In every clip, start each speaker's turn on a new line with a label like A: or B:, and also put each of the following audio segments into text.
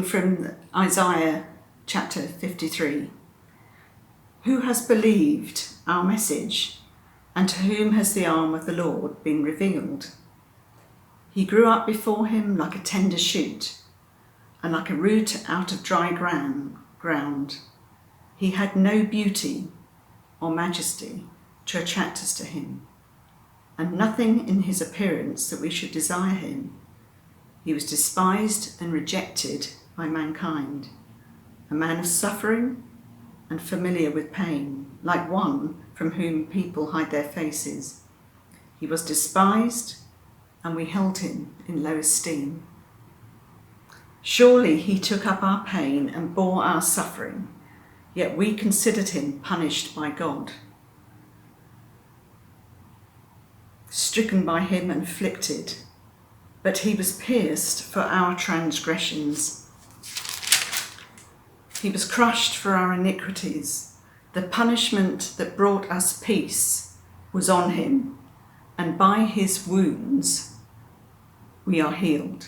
A: from Isaiah chapter 53. Who has believed our message, and to whom has the arm of the Lord been revealed? He grew up before him like a tender shoot, and like a root out of dry ground. He had no beauty or majesty to attract us to him, and nothing in his appearance that we should desire him. He was despised and rejected by mankind, a man of suffering and familiar with pain, like one from whom people hide their faces. He was despised, and we held him in low esteem. Surely he took up our pain and bore our suffering, yet we considered him punished by God, stricken by him and afflicted. But he was pierced for our transgressions. He was crushed for our iniquities. The punishment that brought us peace was on him, and by his wounds we are healed.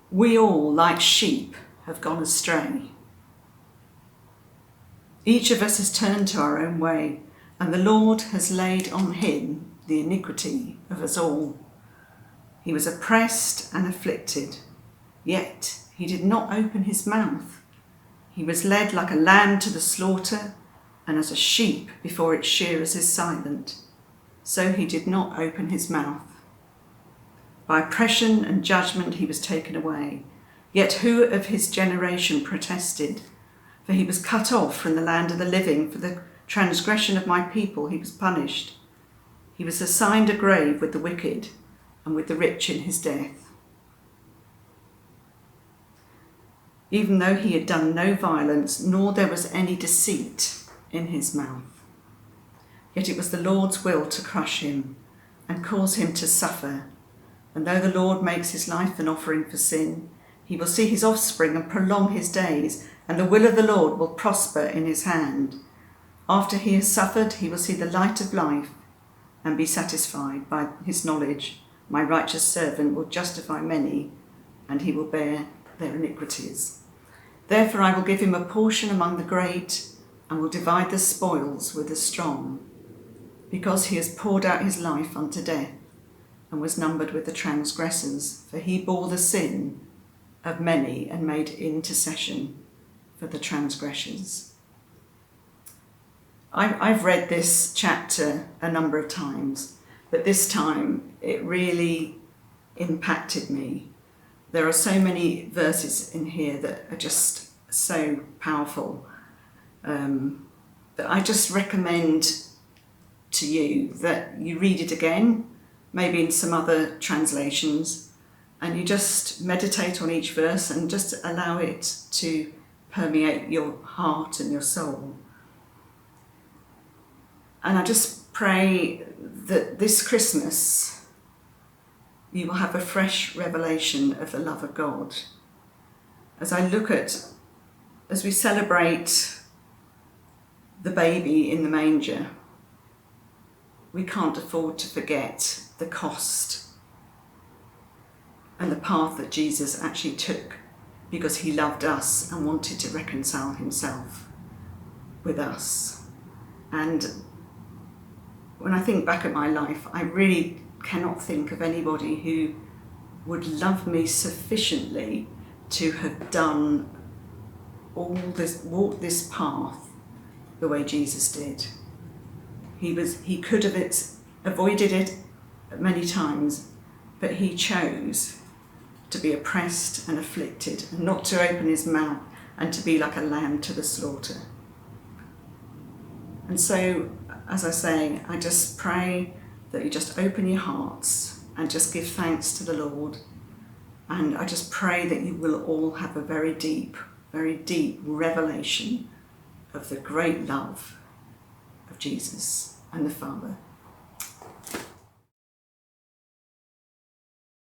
A: We all, like sheep, have gone astray. Each of us has turned to our own way, and the Lord has laid on him the iniquity of us all. He was oppressed and afflicted, yet he did not open his mouth. He was led like a lamb to the slaughter, and as a sheep before its shearers is silent, so he did not open his mouth. By oppression and judgment he was taken away. Yet who of his generation protested? For he was cut off from the land of the living. For the transgression of my people he was punished. He was assigned a grave with the wicked and with the rich in his death. Even though he had done no violence, nor there was any deceit in his mouth. Yet it was the Lord's will to crush him and cause him to suffer. And though the Lord makes his life an offering for sin, he will see his offspring and prolong his days, and the will of the Lord will prosper in his hand. After he has suffered, he will see the light of life and be satisfied by his knowledge. My righteous servant will justify many, and he will bear their iniquities. Therefore I will give him a portion among the great, and will divide the spoils with the strong, because he has poured out his life unto death, and was numbered with the transgressors, for he bore the sin of many and made intercession for the transgressors. I've read this chapter a number of times, but this time it really impacted me. There are so many verses in here that are just so powerful that I just recommend to you that you read it again, maybe in some other translations, and you just meditate on each verse and just allow it to permeate your heart and your soul. And I just pray that this Christmas you will have a fresh revelation of the love of God. As we celebrate the baby in the manger, we can't afford to forget the cost and the path that Jesus actually took, because he loved us and wanted to reconcile himself with us. And when I think back at my life, I really cannot think of anybody who would love me sufficiently to have done all this, walked this path the way Jesus did. He could have avoided it many times, but he chose to be oppressed and afflicted, and not to open his mouth, and to be like a lamb to the slaughter. And so, as I say, I just pray that you just open your hearts and just give thanks to the Lord. And I just pray that you will all have a very deep revelation of the great love of Jesus and the Father.